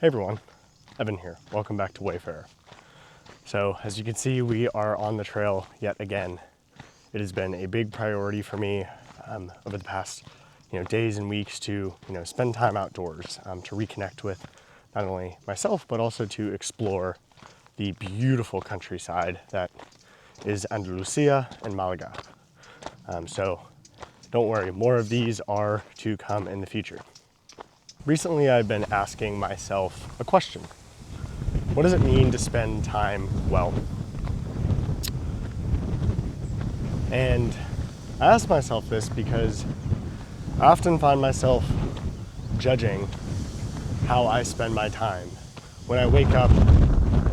Hey everyone, Evan here. Welcome back to Wayfarer. So as you can see, we are on the trail yet again. It has been a big priority for me over the past days and weeks to spend time outdoors, to reconnect with not only myself but also to explore the beautiful countryside that is Andalucía and Malaga. So don't worry, more of these are to come in the future. Recently, I've been asking myself a question. What does it mean to spend time well? And I ask myself this because I often find myself judging how I spend my time. When I wake up,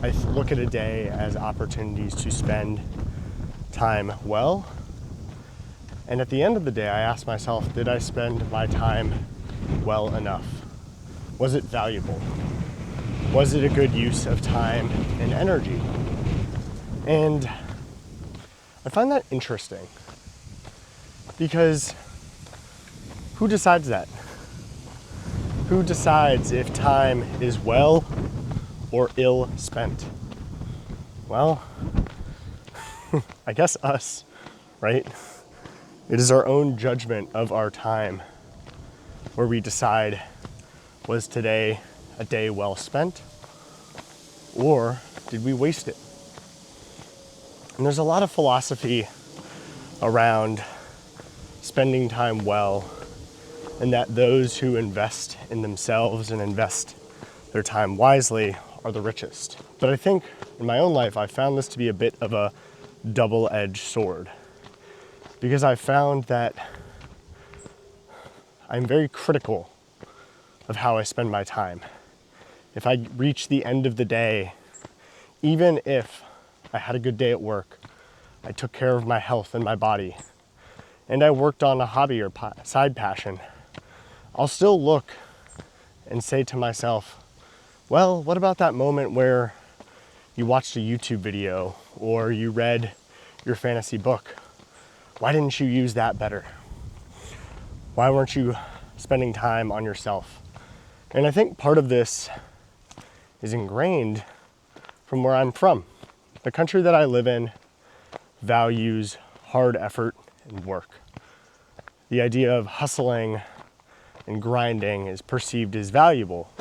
I look at a day as opportunities to spend time well. And at the end of the day, I ask myself, did I spend my time well enough? Was it valuable? Was it a good use of time and energy? And I find that interesting because who decides that? Who decides if time is well or ill spent? Well, I guess us, right? It is our own judgment of our time where we decide, was today a day well spent, or did we waste it? And there's a lot of philosophy around spending time well, and that those who invest in themselves and invest their time wisely are the richest. But I think in my own life, I found this to be a bit of a double-edged sword, because I found that I'm very critical of how I spend my time. If I reach the end of the day, even if I had a good day at work, I took care of my health and my body, and I worked on a hobby or side passion, I'll still look and say to myself, well, what about that moment where you watched a YouTube video or you read your fantasy book? Why didn't you use that better? Why weren't you spending time on yourself? And I think part of this is ingrained from where I'm from. The country that I live in values hard effort and work. The idea of hustling and grinding is perceived as valuable.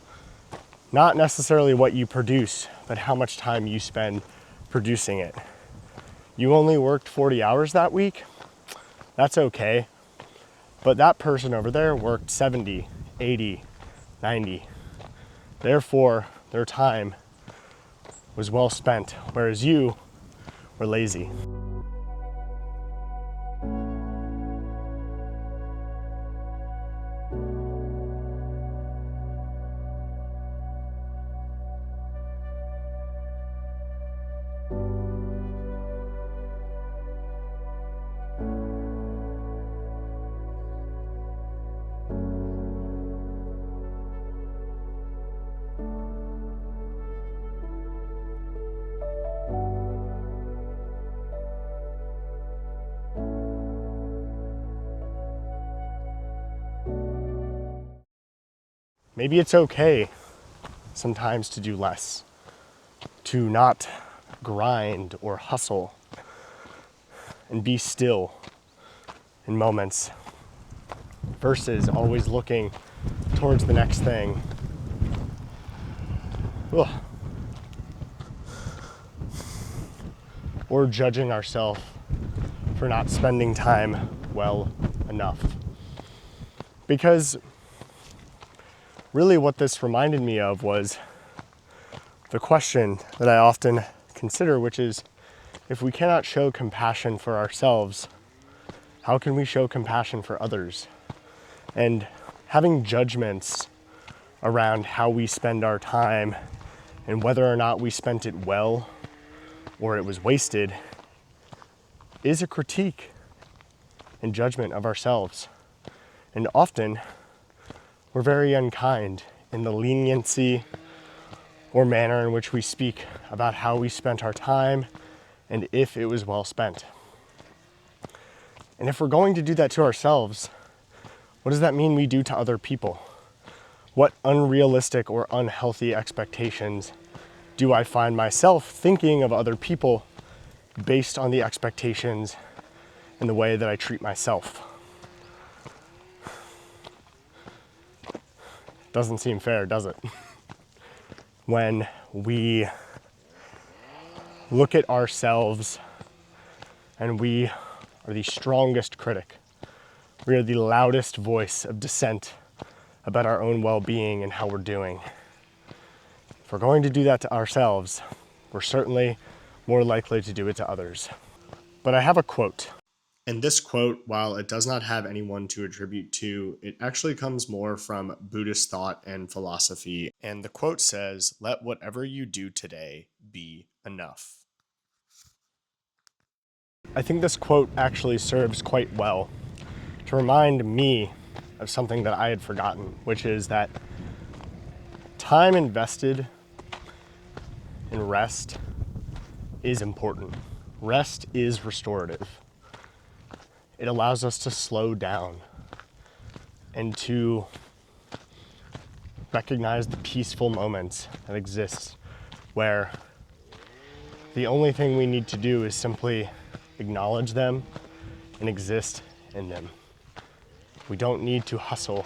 Not necessarily what you produce, but how much time you spend producing it. You only worked 40 hours that week? That's okay. But that person over there worked 70, 80, 90. Therefore, their time was well spent, whereas you were lazy. Maybe it's okay sometimes to do less, to not grind or hustle, and be still in moments versus always looking towards the next thing. Ugh. Or judging ourselves for not spending time well enough. Because really what this reminded me of was the question that I often consider, which is, if we cannot show compassion for ourselves, how can we show compassion for others? And having judgments around how we spend our time and whether or not we spent it well or it was wasted is a critique and judgment of ourselves. And often we're very unkind in the leniency or manner in which we speak about how we spent our time and if it was well spent. And if we're going to do that to ourselves, what does that mean we do to other people? What unrealistic or unhealthy expectations do I find myself thinking of other people based on the expectations and the way that I treat myself? Doesn't seem fair, does it? When we look at ourselves and we are the strongest critic, we are the loudest voice of dissent about our own well-being and how we're doing. If we're going to do that to ourselves, we're certainly more likely to do it to others. But I have a quote. And this quote, while it does not have anyone to attribute to, it actually comes more from Buddhist thought and philosophy. And the quote says, "Let whatever you do today be enough." I think this quote actually serves quite well to remind me of something that I had forgotten, which is that time invested in rest is important. Rest is restorative. It allows us to slow down and to recognize the peaceful moments that exist where the only thing we need to do is simply acknowledge them and exist in them. We don't need to hustle.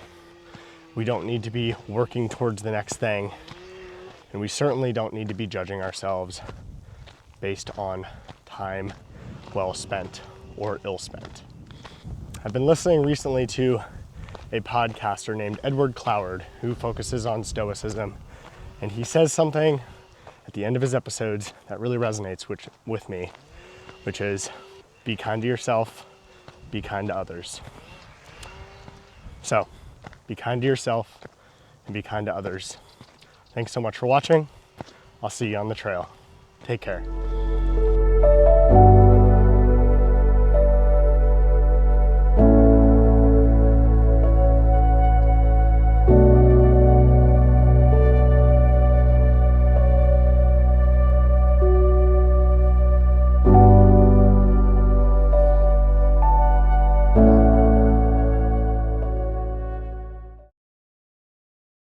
We don't need to be working towards the next thing. And we certainly don't need to be judging ourselves based on time well spent or ill spent. I've been listening recently to a podcaster named Edward Cloward who focuses on Stoicism. And he says something at the end of his episodes that really resonates with me, which is, be kind to yourself, be kind to others. So, be kind to yourself and be kind to others. Thanks so much for watching. I'll see you on the trail. Take care.